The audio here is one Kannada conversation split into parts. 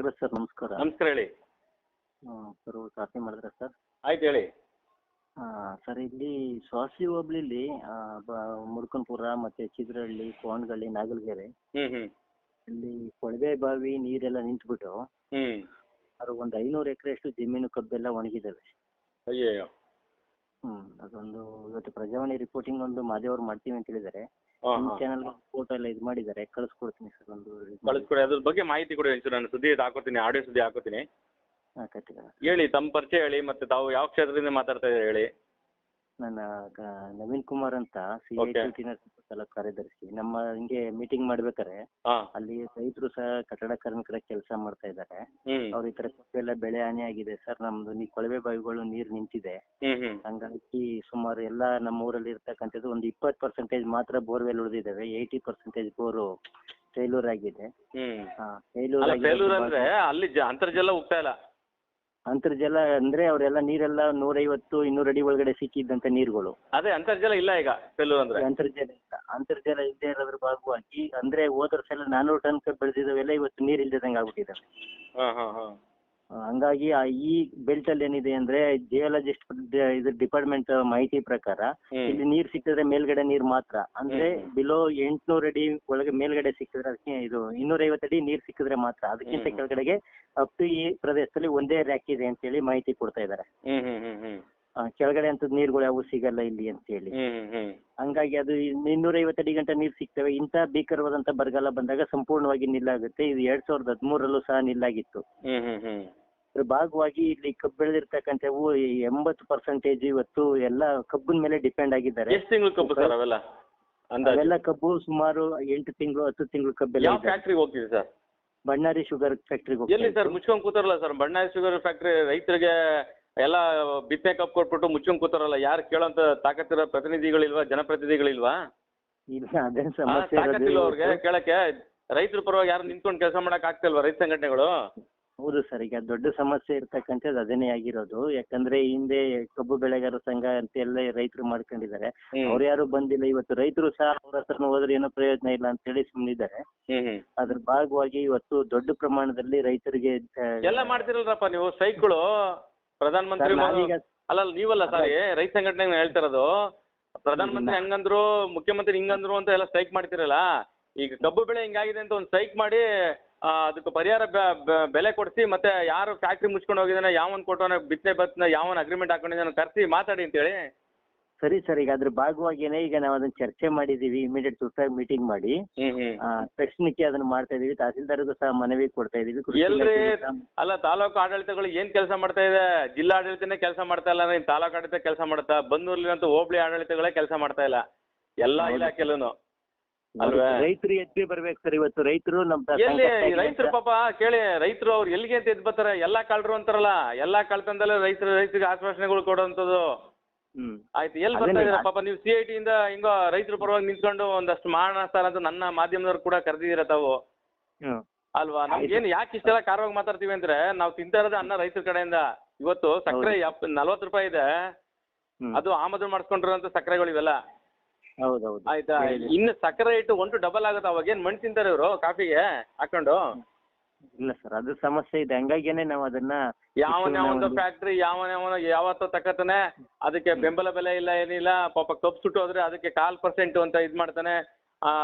ನಾಗರಾಜ್ ಸರ್ ನಮಸ್ಕಾರ. ನಮಸ್ಕಾರ ಹೇಳಿ. ಸರ್ ಕಾಫಿ ಮಾಡಿದ್ರಾ ಸರ್? ಆಯ್ತು ಹೇಳಿ. ಸರ್ ಇಲ್ಲಿ ಸ್ವಾಸಿ ಹೋಬ್ಳಿಲಿ ಮುಡ್ಕನ್ಪುರ ಮತ್ತೆ ಚಿದ್ರಹಳ್ಳಿ, ಕೋಣಗಳ್ಳಿ, ನಾಗಲಗೆರೆ ಇಲ್ಲಿ ಕೊಳವೆ ಬಾವಿ ನೀರೆಲ್ಲ ನಿಂತ್ಬಿಟ್ಟು ಅದು ಒಂದು 500 ಎಕರೆಯಷ್ಟು ಜಮೀನು ಕಬ್ಬೆಲ್ಲ ಒಣಗಿದ್ದಾವೆ. ಅಯ್ಯೋ. ಅದೊಂದು ಇವತ್ತು ಪ್ರಜಾವಾಣಿ ರಿಪೋರ್ಟಿಂಗ್ ಒಂದು ಮಾದೇವ್ರು ಮಾಡ್ತೀವಿ ಅಂತ ಹೇಳಿದ್ದಾರೆ. ಚಾನಲ್ ಫೋಟೋ ಎಲ್ಲ ಇದು ಮಾಡಿದ್ದಾರೆ, ಕಳಿಸ್ಕೊಡ್ತೀನಿ ಸರ್. ಒಂದು ಕಳಿಸ್ಕೊಡಿ, ಅದ್ರ ಬಗ್ಗೆ ಮಾಹಿತಿ ಕೊಡಿ ಒಂಚೂರು. ನಾನು ಸುದ್ದಿ ಹಾಕೋತೀನಿ, ಆಡಿಯೋ ಸುದ್ದಿ ಹಾಕೋತೀನಿ. ಹೇಳಿ, ತಮ್ಮ ಪರಿಚಯ ಹೇಳಿ, ಮತ್ತೆ ತಾವು ಯಾವ ಕ್ಷೇತ್ರದಿಂದ ಮಾತಾಡ್ತಾ ಇದ್ದೀರಿ ಹೇಳಿ. ನನ್ನ ನವೀನ್ ಕುಮಾರ್ ಅಂತ CIT ತಾಲೂಕು ಕಾರ್ಯದರ್ಶಿ. ನಮ್ಮ ಹಿಂಗೆ ಮೀಟಿಂಗ್ ಮಾಡ್ಬೇಕಾರೆ ಅಲ್ಲಿ ರೈತರು ಸಹ ಕಟ್ಟಡ ಕಾರ್ಮಿಕರ ಕೆಲಸ ಮಾಡ್ತಾ ಇದ್ದಾರೆ. ಅವ್ರ ಈ ತರ ಎಲ್ಲ ಬೆಳೆ ಹಾನಿ ಆಗಿದೆ ಸರ್, ನಮ್ದು ಕೊಳವೆ ಬಾವಿಗಳು ನೀರು ನಿಂತಿದೆ. ಹಂಗಾಗಿ ಸುಮಾರು ಎಲ್ಲ ನಮ್ಮ ಊರಲ್ಲಿ ಇರ್ತಕ್ಕಂಥದ್ದು ಒಂದು 20% ಮಾತ್ರ ಬೋರ್ವೆಲ್ ಉಳಿದಿದ್ದಾವೆ. 80% ಬೋರು ಫೇಲ್ಯೂರ್ ಆಗಿದೆ. ಫೇಲ್ಯೂರ್ ಅಂದ್ರೆ ಅಲ್ಲಿ ಅಂತರ್ಜಲ ಹೋಗ್ತಾ ಇಲ್ಲ. ಅಂತರ್ಜಲ ಅಂದ್ರೆ ಅವರೆಲ್ಲ ನೀರೆಲ್ಲ 150-200 ಅಡಿ ಒಳಗಡೆ ಸಿಕ್ಕಿದ್ದಂತ ನೀರುಗಳು. ಅದೇ ಅಂತರ್ಜಲ ಇಲ್ಲ ಈಗ. ಫೇಲ್ಯೂರ್ ಅಂದ್ರೆ ಅಂತರ್ಜಲ ಇಲ್ಲದೆ ಇರೋದ್ರ ಭಾಗವಾಗಿ ಅಂದ್ರೆ ಹೋದ ವರ್ಷ ಎಲ್ಲ 400 ಟನ್ ಬೆಳೆದಿದ್ದಾವೆಲ್ಲ ಇವತ್ತು ನೀರು ಇಲ್ದಂಗೆ ಆಗ್ಬಿಟ್ಟಿದ್ದಾವೆ. ಹಂಗಾಗಿ ಈ ಬೆಲ್ಟ್ ಅಲ್ಲಿ ಏನಿದೆ ಅಂದ್ರೆ ಜಿಯಾಲಜಿಸ್ಟ್ ಇದು ಡಿಪಾರ್ಟ್ಮೆಂಟ್ ಮಾಹಿತಿ ಪ್ರಕಾರ ಇಲ್ಲಿ ನೀರ್ ಸಿಕ್ಕಿದ್ರೆ ಮೇಲ್ಗಡೆ ನೀರ್ ಮಾತ್ರ, ಅಂದ್ರೆ ಬಿಲೋ 800 ಅಡಿ ಒಳಗೆ ಮೇಲ್ಗಡೆ ಸಿಕ್ಕಿದ್ರೆ ಅದಕ್ಕೆ ಇದು 250 ಅಡಿ ನೀರ್ ಸಿಕ್ಕಿದ್ರೆ ಮಾತ್ರ, ಅದಕ್ಕಿಂತ ಕೆಳಗಡೆಗೆ ಅಪ್ ಟು ಈ ಪ್ರದೇಶದಲ್ಲಿ ಒಂದೇ ರ್ಯಾಕ್ ಇದೆ ಅಂತ ಹೇಳಿ ಮಾಹಿತಿ ಕೊಡ್ತಾ ಇದ್ದಾರೆ. ಕೆಳಗಡೆ ಅಂತದ್ ನೀರ್ಗಳು ಯಾವು ಸಿಗಲ್ಲ ಇಲ್ಲಿ ಅಂತ ಹೇಳಿ. ಹಂಗಾಗಿ ಅದು 250 ಅಡಿ ಗಂಟ ನೀರ್ ಸಿಗ್ತವೆ. ಇಂಥ ಭೀಕರವಾದಂತ ಬರಗಾಲ ಬಂದಾಗ ಸಂಪೂರ್ಣವಾಗಿ ನಿಲ್ಲಾಗುತ್ತೆ. ಇದು 2013ರಲ್ಲೂ ಸಹ ನಿಲ್ಲಾಗಿತ್ತು. ಅದ್ರ ಭಾಗವಾಗಿ ಇಲ್ಲಿ ಕಬ್ಬು ಬೆಳೆದಿರ್ತಕ್ಕಂಥವು 80% ಇವತ್ತು ಎಲ್ಲ ಕಬ್ಬಿನ ಮೇಲೆ ಡಿಪೆಂಡ್ ಆಗಿದ್ದಾರೆ. ಎಷ್ಟು ತಿಂಗಳು ಕಬ್ಬು ಸರ್ ಅವೆಲ್ಲ? ಅವೆಲ್ಲ ಕಬ್ಬು ಸುಮಾರು 8 ತಿಂಗಳು 10 ತಿಂಗಳು ಕಬ್ಬೆಲ್ಲ ಫ್ಯಾಕ್ಟ್ರಿಗೆ ಹೋಗ್ತಿದೆ ಸರ್. ಬಣ್ಣಾರಿ ಶುಗರ್ ಫ್ಯಾಕ್ಟ್ರಿಗೆ ಎಲ್ಲಿ ಸರ್ ಮುಚ್ಕೊಂಡ್ ಕೂತಾರಲ್ಲ ಸರ್? ಬಣ್ಣಾರಿ ಶುಗರ್ ಫ್ಯಾಕ್ಟ್ರಿ ರೈತರಿಗೆ ಎಲ್ಲ ಬಿತ್ತನೆ ಕಬ್ಬು ಕೊಟ್ಬಿಟ್ಟು ಮುಚ್ಕೊಂಡ್ ಕೂತಾರಲ್ಲ. ಯಾರು ಕೇಳೋಂತ ತಾಕತ್ತಿರೋ ಪ್ರತಿನಿಧಿಗಳಿಲ್ವಾ, ಜನಪ್ರತಿನಿಧಿಗಳಿಲ್ವಾ? ಇಲ್ಲ, ಅದೇ ಸಮಸ್ಯೆ ಅವ್ರಿಗೆ ಕೇಳಕ್ಕೆ. ರೈತರ ಪರವಾಗಿ ಯಾರು ನಿಂತ್ಕೊಂಡು ಕೆಲಸ ಮಾಡಕ್ ಆಗ್ತಿಲ್ವಾ ರೈತ ಸಂಘಟನೆಗಳು? ಹೌದು ಸರ್, ಈಗ ದೊಡ್ಡ ಸಮಸ್ಯೆ ಇರ್ತಕ್ಕಂಥದ್ದು ಅದೇನೇ ಆಗಿರೋದು. ಯಾಕಂದ್ರೆ ಹಿಂದೆ ಕಬ್ಬು ಬೆಳೆಗಾರರ ಸಂಘ ಅಂತ ಎಲ್ಲ ರೈತರು ಮಾಡ್ಕೊಂಡಿದ್ದಾರೆ. ಅವ್ರು ಯಾರು ಬಂದಿಲ್ಲ. ಇವತ್ತು ರೈತರು ಸಹ ಅವ್ರ ಹತ್ರನ ಹೋದ್ರೆ ಏನೋ ಪ್ರಯೋಜನ ಇಲ್ಲ ಅಂತ ಹೇಳಿ ಸುಮ್ಮನಿದ್ದಾರೆ. ಅದ್ರ ಭಾಗವಾಗಿ ಇವತ್ತು ದೊಡ್ಡ ಪ್ರಮಾಣದಲ್ಲಿ ರೈತರಿಗೆ ಎಲ್ಲ ಮಾಡ್ತಿರಲ್ರಪ್ಪ ನೀವು ಸ್ಟ್ರೈಕ್ಗಳು. ಪ್ರಧಾನ ಮಂತ್ರಿ ಅಲ್ಲ ನೀವಲ್ಲ ಸಾರಿ, ರೈತ ಸಂಘಟನೆ ಹೇಳ್ತಿರೋದು. ಪ್ರಧಾನ ಮಂತ್ರಿ ಹಂಗಂದ್ರು, ಮುಖ್ಯಮಂತ್ರಿ ಹಿಂಗಂದ್ರು ಅಂತ ಎಲ್ಲ ಸ್ಟ್ರೈಕ್ ಮಾಡ್ತಿರಲ್ಲ. ಈಗ ಕಬ್ಬು ಬೆಳೆ ಹಿಂಗಾಗಿದೆ ಅಂತ ಒಂದು ಸ್ಟ್ರೈಕ್ ಮಾಡಿ ಅದಕ್ಕೆ ಪರಿಹಾರ ಬೆಲೆ ಕೊಡಿಸಿ, ಮತ್ತೆ ಯಾರು ಫ್ಯಾಕ್ಟ್ರಿ ಮುಚ್ಕೊಂಡು ಹೋಗಿದ್ದಾನೆ, ಯಾವನ್ ಕೊಟ್ಟವನ ಬಿತ್ತನೆ ಬತ್ತನ, ಯಾವನ್ ಅಗ್ರಿಮೆಂಟ್ ಹಾಕೊಂಡಿದ್ದಾನೆ ಕರೆಸಿ ಮಾತಾಡಿ ಅಂತೇಳಿ. ಸರಿ ಸರ್, ಈಗ ಅದ್ರ ಭಾಗವಾಗಿನೇ ಈಗ ನಾವು ಅದನ್ನ ಚರ್ಚೆ ಮಾಡಿದೀವಿ. ಇಮಿಡಿಯೇಟ್ ತುರ್ತಾಗಿ ಮೀಟಿಂಗ್ ಮಾಡಿ ತಕ್ಷಣಕ್ಕೆ ಅದನ್ನ ಮಾಡ್ತಾ ಇದೀವಿ. ತಹಸೀಲ್ದಾರ್ಗೂ ಸಹ ಮನವಿ ಕೊಡ್ತಾ ಇದೀವಿ. ಎಲ್ರಿ ಅಲ್ಲ, ತಾಲೂಕು ಆಡಳಿತಗಳು ಏನ್ ಕೆಲಸ ಮಾಡ್ತಾ ಇದೆ? ಜಿಲ್ಲಾ ಆಡಳಿತನೇ ಕೆಲಸ ಮಾಡ್ತಾ ಇಲ್ಲ. ತಾಲೂಕು ಆಡಳಿತ ಕೆಲಸ ಮಾಡ್ತಾ, ಬಂದೂರ್ಲಿನಂತೂ ಹೋಬಳಿ ಆಡಳಿತಗಳೇ ಕೆಲಸ ಮಾಡ್ತಾ ಇಲ್ಲ. ಎಲ್ಲಾ ಇಲಾಖೆಲೂ ಅಲ್ವೇ? ರೈತರು ಎದ್ದು ಬರ್ಬೇಕು ಸರ್. ಇವತ್ತು ರೈತರು ಎಲ್ಲಿ ರೈತರು ಪಾಪ ಕೇಳಿ, ರೈತರು ಅವ್ರು ಎಲ್ಲಿಗೆ ಅಂತ ಎದ್ದು ಬರ್ತಾರೆ? ಎಲ್ಲಾ ಕಳ್ರು ಅಂತಾರಲ್ಲ, ಎಲ್ಲಾ ಕಳ್ತನದಲ್ಲೇ ರೈತರಿಗೆ ಆಶ್ವಾಸನೆಗಳು ಕೊಡುವಂಥದ್ದು. ಆಯ್ತು, ಎಲ್ಲಿ ಬರ್ತಾ ಇದಾರೆ ಪಾಪ? ನೀವು CIT ಇಂದ ಹಿಂಗೋ ರೈತರ ಪರವಾಗಿ ನಿಂತ್ಕೊಂಡು ಒಂದಷ್ಟು ಮಾಡೋಣ ಸರ್ ಅಂತ ನನ್ನ ಮಾಧ್ಯಮದವ್ರು ಕೂಡ ಕರೆದಿದ್ದೀರ ತಾವು ಅಲ್ವಾ? ನಮ್ಗೇನು ಯಾಕೆ ಇಷ್ಟೆಲ್ಲ ಕಾರವಾಗಿ ಮಾತಾಡ್ತೀವಿ ಅಂದ್ರೆ, ನಾವು ತಿಂತಾ ಇರೋದು ಅನ್ನ ರೈತರ ಕಡೆಯಿಂದ. ಇವತ್ತು ಸಕ್ಕರೆ 40 ರೂಪಾಯಿ ಇದೆ, ಅದು ಆಮದು ಮಾಡಿಸ್ಕೊಂಡಿರೋಂಥ ಸಕ್ಕರೆಗಳು ಇವೆಲ್ಲ. ಆಯ್ತಾ? ಇನ್ನು ಸಕ್ಕರೆ ರೇಟ್ 1 ಡಬಲ್ ಆಗುತ್ತೆ. ಅವಾಗ ಏನ್ ಮಣ್ಣು ತಿಂತಾರೆ ಇವರು ಕಾಫಿಗೆ ಹಾಕೊಂಡು? ಇಲ್ಲ ಸರ್, ಅದು ಸಮಸ್ಯೆ ಇದೆ. ಹಂಗಾಗಿನೇ ನಾವು ಅದನ್ನ ಯಾವನ ಫ್ಯಾಕ್ಟ್ರಿ ಯಾವತ್ತೋ ತಕ್ಕತಾನೆ, ಅದಕ್ಕೆ ಬೆಂಬಲ ಬೆಲೆ ಇಲ್ಲ, ಏನಿಲ್ಲ. ಪಾಪ ಕಬ್ಬು ಸುಟ್ಟು ಹೋದ್ರೆ ಅದಕ್ಕೆ 0.25% ಅಂತ ಇದ್ ಮಾಡ್ತಾನೆ.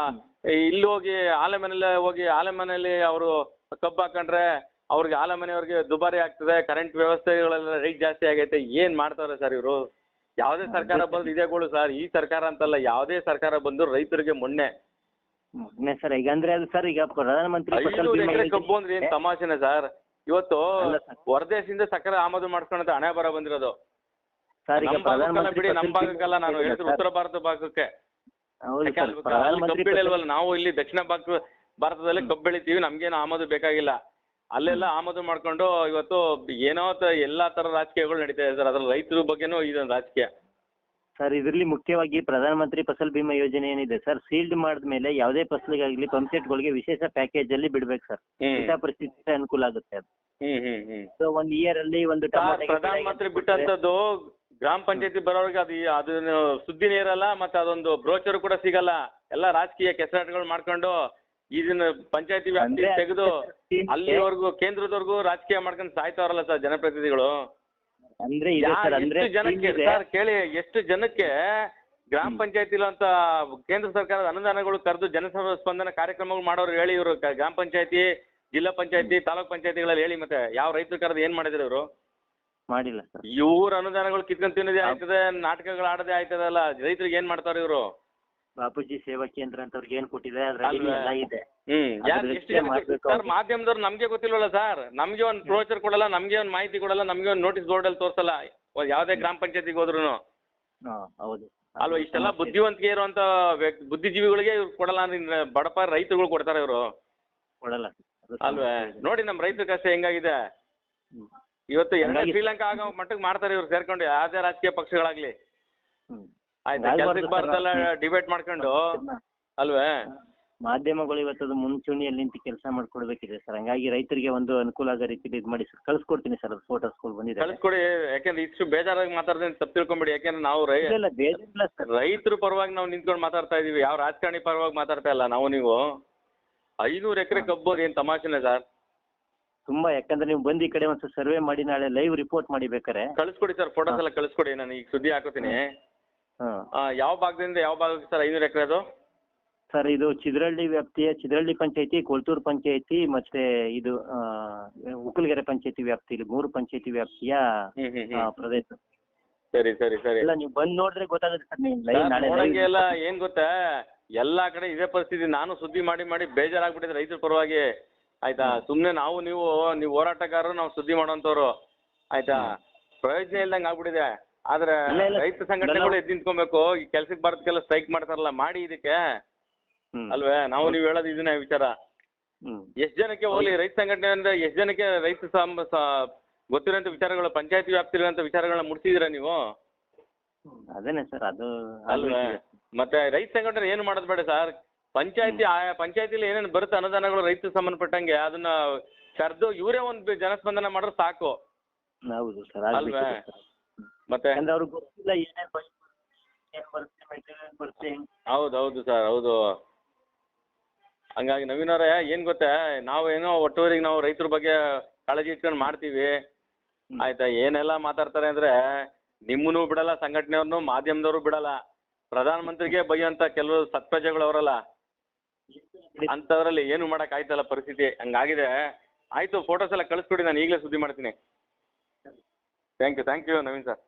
ಇಲ್ಲಿ ಹೋಗಿ ಆಲೆಮನೆಯಲ್ಲಿ ಅವರು ಕಬ್ಬು ಹಾಕೊಂಡ್ರೆ ಅವ್ರಿಗೆ ಆಲೆಮನೆಯವ್ರಿಗೆ ದುಬಾರಿ ಆಗ್ತದೆ. ಕರೆಂಟ್ ವ್ಯವಸ್ಥೆಗಳೆಲ್ಲ ರೇಟ್ ಜಾಸ್ತಿ ಆಗೈತೆ. ಏನ್ ಮಾಡ್ತಾರೆ ಸರ್ ಇವರು? ಯಾವುದೇ ಸರ್ಕಾರ ಬಂದು ಇದೇಗಳು ಸರ್, ಈ ಸರ್ಕಾರ ಅಂತಲ್ಲ, ಯಾವುದೇ ಸರ್ಕಾರ ಬಂದು ರೈತರಿಗೆ ಮೊನ್ನೆ ಸರ್. ಈಗ ಅಂದ್ರೆ ಅದು ಸರ್, ಈಗ ಪ್ರಧಾನಮಂತ್ರಿ ಕಬ್ಬು ಅಂದ್ರೆ ಏನ್ ತಮಾಷೆನೆ ಸರ್? ಇವತ್ತು ಹೊರದೇಶದಿಂದ ಸಕ್ಕರೆ ಆಮದು ಮಾಡ್ಕೊಂಡ ಹಣೆ ಬರ ಬಂದಿರೋದು. ಬಿಡಿ, ನಮ್ಮ ಭಾಗಕ್ಕಲ್ಲ ನಾನು ಹೇಳಿದ್ರೆ, ಉತ್ತರ ಭಾರತ ಭಾಗಕ್ಕೆ. ಕಬ್ಬು ಬೆಳೆಯಲ್ವಲ್ಲ ನಾವು. ಇಲ್ಲಿ ದಕ್ಷಿಣ ಭಾರತದಲ್ಲಿ ಕಬ್ಬು ಬೆಳಿತೀವಿ, ನಮ್ಗೇನು ಆಮದು ಬೇಕಾಗಿಲ್ಲ. ಅಲ್ಲೆಲ್ಲ ಆಮದು ಮಾಡ್ಕೊಂಡು ಇವತ್ತು ಏನೋ ಎಲ್ಲಾ ತರ ರಾಜಕೀಯಗಳು ನಡೀತಾ ಇದೆ ಸರ್. ಅದ್ರಲ್ಲಿ ರೈತರ ಬಗ್ಗೆನೂ ಇದೊಂದು ರಾಜಕೀಯ ಸರ್. ಇದರಲ್ಲಿ ಮುಖ್ಯವಾಗಿ ಪ್ರಧಾನಮಂತ್ರಿ ಫಸಲ್ ಬಿಮಾ ಯೋಜನೆ ಏನಿದೆ ಸರ್, ಸೀಲ್ಡ್ ಮಾಡಿದ್ಮೇಲೆ ಯಾವುದೇ ಫಸಲಿಗಾಗ್ಲಿ ಪಂಪ್ಸೆಟ್ಗಳಿಗೆ ವಿಶೇಷ ಪ್ಯಾಕೇಜ್ ಅಲ್ಲಿ ಬಿಡ್ಬೇಕು ಸರ್. ಇಂಥ ಪರಿಸ್ಥಿತಿ ಅನುಕೂಲ ಆಗುತ್ತೆ ಅದು. ಸೊ 1 ಇಯರ್ ಅಲ್ಲಿ ಒಂದು ಪ್ರಧಾನಮಂತ್ರಿ ಬಿಟ್ಟಂತದ್ದು ಗ್ರಾಮ ಪಂಚಾಯತಿ ಬರೋರಿಗೆ ಅದನ್ನು ಸುದ್ದಿನೇ ಇರಲ್ಲ, ಮತ್ತೆ ಅದೊಂದು ಬ್ರೋಚರ್ ಕೂಡ ಸಿಗಲ್ಲ. ಎಲ್ಲ ರಾಜಕೀಯ ಕೆಸರಾಟಗಳು ಮಾಡ್ಕೊಂಡು ಇದನ್ನ ಪಂಚಾಯತಿ ವ್ಯಾಪ್ತಿ ಅಂದ್ರೆ ತೆಗೆದು ಅಲ್ಲಿವರೆಗೂ ಕೇಂದ್ರದವರೆಗೂ ರಾಜಕೀಯ ಮಾಡ್ಕೊಂಡು ಸಾಯ್ತಾವ್ರಲ್ಲ ಸರ್ ಜನಪ್ರತಿನಿಧಿಗಳು. ಅಂದ್ರೆ ಇದೆ ಸರ್, ಅಂದ್ರೆ ಎಷ್ಟು ಜನಕ್ಕೆ ಸರ್ ಕೇಳಿ, ಎಷ್ಟು ಜನಕ್ಕೆ ಗ್ರಾಮ ಪಂಚಾಯತಿ ಅಂತ ಕೇಂದ್ರ ಸರ್ಕಾರದ ಅನುದಾನಗಳು ಕರೆದು ಜನಸ್ಪಂದನ ಕಾರ್ಯಕ್ರಮಗಳು ಮಾಡೋರು ಹೇಳಿ ಇವರು ಗ್ರಾಮ ಪಂಚಾಯತಿ, ಜಿಲ್ಲಾ ಪಂಚಾಯತಿ, ತಾಲೂಕ್ ಪಂಚಾಯತಿಗಳಲ್ಲಿ ಹೇಳಿ. ಮತ್ತೆ ಯಾವ ರೈತರು ಕರೆದು ಏನ್ ಮಾಡಿದ್ರು ಇವರು? ಮಾಡಿಲ್ಲ ಸರ್. ಇವ್ರ ಅನುದಾನಗಳು ಕಿತ್ಕೊಂಡ್ ತಿನ್ನೋದೇ ಆಯ್ತದೆ, ನಾಟಕಗಳು ಆಡೋದೇ ಆಯ್ತದಲ್ಲ, ರೈತರಿಗೆ ಏನ್ ಮಾಡ್ತಾರ ಇವರು? ಬಾಪೂಜಿ ಸೇವಾ ಕೇಂದ್ರ ಅಂತ ಅವ್ರಿಗೆ ಏನ್ ಕೊಟ್ಟಿದೆ ಅದ್ರಲ್ಲಿ ಎಲ್ಲ ಇದೆ. ಎಷ್ಟು ಸರ್ ಮಾಧ್ಯಮದವ್ರು ನಮ್ಗೆ ಗೊತ್ತಿಲ್ವಲ್ಲ ಸರ್, ನಮ್ಗೆ ಒಂದು ಬ್ರೋಚರ್ ಕೊಡಲ್ಲ, ನಮ್ಗೆ ಒಂದು ಮಾಹಿತಿ ಕೊಡಲ್ಲ, ನಮ್ಗೆ ಒಂದು ನೋಟಿಸ್ ಬೋರ್ಡ್ ಅಲ್ಲಿ ತೋರ್ಸಲ್ಲ ಯಾವ್ದೇ ಗ್ರಾಮ ಪಂಚಾಯತಿಗೆ ಹೋದ್ರು. ಹೌದು ಅಲ್ವಾ? ಇಷ್ಟೆಲ್ಲ ಬುದ್ಧಿವಂತಿಕೆ ಇರುವಂತ ಬುದ್ಧಿಜೀವಿಗಳಿಗೆ ಇವ್ರು ಕೊಡಲ್ಲ ಅಂದ್ರೆ ಬಡಪ ರೈತರುಗಳು ಕೊಡ್ತಾರೆ ಇವರು? ಕೊಡಲ್ಲ ಅಲ್ವೇ? ನೋಡಿ ನಮ್ ರೈತರ ಕಷ್ಟ ಹೆಂಗಾಗಿದೆ ಇವತ್ತು. ಎಲ್ಲ ಶ್ರೀಲಂಕಾ ಆಗೋ ಮಟ್ಟಕ್ಕೆ ಮಾಡ್ತಾರೆ ಇವ್ರು ಸೇರ್ಕೊಂಡು, ಯಾವ್ದೇ ರಾಜಕೀಯ ಪಕ್ಷಗಳಾಗ್ಲಿ. ಆಯ್ತಾ, ಕೆಲ್ಸಕ್ಕೆ ಬರ್ತಲ್ಲ ಡಿಬೇಟ್ ಮಾಡ್ಕೊಂಡು ಅಲ್ವೇ? ಮಾಧ್ಯಮಗಳು ಇವತ್ತದು ಮುಂಚೂಣಿಯಲ್ಲಿ ನಿಂತು ಕೆಲಸ ಮಾಡ್ಕೊಡ್ಬೇಕಿದೆ ಸರ್. ಹಂಗಾಗಿ ರೈತರಿಗೆ ಒಂದು ಅನುಕೂಲ ಆಗೋ ರೀತಿ ಇದು ಮಾಡಿ ಸರ್. ಕಳ್ಸ್ಕೊಡ್ತೀನಿ ಸರ್, ಅದು ಫೋಟೋಸ್ಗಳು ಬಂದಿದೆ, ಕಳ್ಸ್ಕೊಡಿ. ಯಾಕಂದ್ರೆ ಇಷ್ಟು ಬೇಜಾರಾಗಿ ಮಾತಾಡ್ದೆ ತಪ್ಪು ತಿಳ್ಕೊಂಬಿಡಿ. ಯಾಕಂದ್ರೆ ನಾವು ರೈತರ ಪರವಾಗಿ ನಾವು ನಿಂತ್ಕೊಂಡು ಮಾತಾಡ್ತಾ ಇದೀವಿ, ಯಾವ ರಾಜಕಾರಣಿ ಪರವಾಗಿ ಮಾತಾಡ್ತಾ ಇಲ್ಲ ನಾವು. ನೀವು 500 ಎಕರೆ ಕಬ್ಬೋದು ಏನ್ ತಮಾಷೆನೆ ಸರ್? ತುಂಬಾ. ಯಾಕಂದ್ರೆ ನೀವು ಬಂದು ಈ ಕಡೆ ಒಂದು ಸರ್ವೆ ಮಾಡಿ ನಾಳೆ ಲೈವ್ ರಿಪೋರ್ಟ್ ಮಾಡಿ ಬೇಕಾರೆ ಕಳಿಸ್ಕೊಡಿ ಸರ್, ಫೋಟೋಸ್ ಎಲ್ಲ ಕಳಿಸ್ಕೊಡಿ. ನಾನು ಈಗ ಸುದ್ದಿ ಹಾಕೋತೀನಿ. ಯಾವ ಭಾಗದಿಂದ ಯಾವ ಭಾಗಕ್ಕೆ ಸರ್ 500 ಎಕರೆ ಅದು? ಸರ್ ಇದು ಚಿದ್ರಳ್ಳಿ ವ್ಯಾಪ್ತಿಯ ಚಿದ್ರಳ್ಳಿ ಪಂಚಾಯತಿ, ಕೊಲ್ತೂರು ಪಂಚಾಯತಿ ಮತ್ತೆ ಇದು ಉಕ್ಕಲಗೆರೆ ಪಂಚಾಯತಿ ವ್ಯಾಪ್ತಿ, 3 ಪಂಚಾಯತಿ ವ್ಯಾಪ್ತಿಯ ಪ್ರದೇಶ. ಸರಿ ಸರಿ ಸರಿ. ಇಲ್ಲ ನೀವು ಬಂದು ನೋಡಿದ್ರೆ ಗೊತ್ತಾಗುತ್ತೆ ಸರ್. ನೋಡಂಗೆ ಎಲ್ಲ ಏನ್ ಗೊತ್ತಾ, ಎಲ್ಲಾ ಕಡೆ ಇದೇ ಪರಿಸ್ಥಿತಿ. ನಾನು ಸುದ್ದಿ ಮಾಡಿ ಮಾಡಿ ಬೇಜಾರಾಗ್ಬಿಟ್ಟಿದೆ ರೈತರ ಪರವಾಗಿ. ಆಯ್ತಾ, ಸುಮ್ನೆ ನೀವು ಹೋರಾಟಗಾರರು, ನಾವು ಸುದ್ದಿ ಮಾಡೋಂಥವ್ರು. ಆಯ್ತಾ, ಪ್ರಯೋಜನ ಇಲ್ದಂಗೆ ಆಗ್ಬಿಟ್ಟಿದೆ. ಆದ್ರೆ ರೈತ ಸಂಘಟನೆಗಳು ಎದ್ದು ನಿಂತ್ಕೊಬೇಕು. ಈ ಕೆಲ್ಸಕ್ಕೆ ಬರೋದಕ್ಕೆಲ್ಲ ಸ್ಟ್ರೈಕ್ ಮಾಡ್ತಾರಲ್ಲ, ಮಾಡಿ ಇದಕ್ಕೆ ಅಲ್ವೇ? ನೀವು ಹೇಳೋದು ಇದನ್ನ ವಿಚಾರ. ಎಷ್ಟ್ ಜನಕ್ಕೆ ಹೋಗ್ಲಿ ರೈತ ಸಂಘಟನೆ ಅಂದ್ರೆ, ಎಷ್ಟ್ ಜನಕ್ಕೆ ರೈತ ಗೊತ್ತಿರೋಂಥ ವಿಚಾರಗಳು, ಪಂಚಾಯತಿ ವ್ಯಾಪ್ತಿರೋಂಥ ವಿಚಾರಗಳನ್ನ ಮುಟ್ಸಿದೀರಾ ನೀವು? ಅದೇನೆ ಸರ್, ಅದು ಅಲ್ವೇ? ಮತ್ತೆ ರೈತ ಸಂಘಟನೆ ಏನು ಮಾಡೋದು ಬೇಡ ಸರ್. ಪಂಚಾಯತಿಲಿ ಏನೇನು ಬರುತ್ತೆ ಅನುದಾನಗಳು ರೈತ ಸಂಬಂಧಪಟ್ಟಂಗೆ ಅದನ್ನ ಕರೆದು ಇವರೇ ಒಂದು ಜನಸ್ಪಂದನ ಮಾಡಿದ್ರೆ ಸಾಕು. ಹೌದು ಸರ್, ಅಲ್ವೇ? ಮತ್ತೆ ಹೌದೌದು ಸರ್, ಹೌದು. ಹಂಗಾಗಿ ನವೀನವ್ರೆ, ಏನ್ ಗೊತ್ತಾ, ನಾವೇನೋ ಒಟ್ಟುವರಿಗೆ ನಾವು ರೈತರ ಬಗ್ಗೆ ಕಾಳಜಿ ಇಟ್ಕೊಂಡು ಮಾಡ್ತೀವಿ. ಆಯ್ತಾ, ಏನೆಲ್ಲ ಮಾತಾಡ್ತಾರೆ ಅಂದ್ರೆ ನಿಮ್ಮನ್ನು ಬಿಡಲ್ಲ, ಸಂಘಟನೆಯವ್ರನ್ನು ಮಾಧ್ಯಮದವರು ಬಿಡಲ್ಲ, ಪ್ರಧಾನ ಮಂತ್ರಿಗೆ ಬೈಯಂತ ಕೆಲವು ಸತ್ಪ್ರಜೆಗಳು ಅವರಲ್ಲ, ಅಂತದ್ರಲ್ಲಿ ಏನು ಮಾಡಕ್ ಆಯ್ತಲ್ಲ ಪರಿಸ್ಥಿತಿ ಹಂಗಾಗಿದೆ. ಆಯ್ತು, ಫೋಟೋಸ್ ಎಲ್ಲ ಕಳಿಸ್ಕೊಡಿ, ನಾನು ಈಗಲೇ ಸುದ್ದಿ ಮಾಡ್ತೀನಿ. Thank you Naveen sir.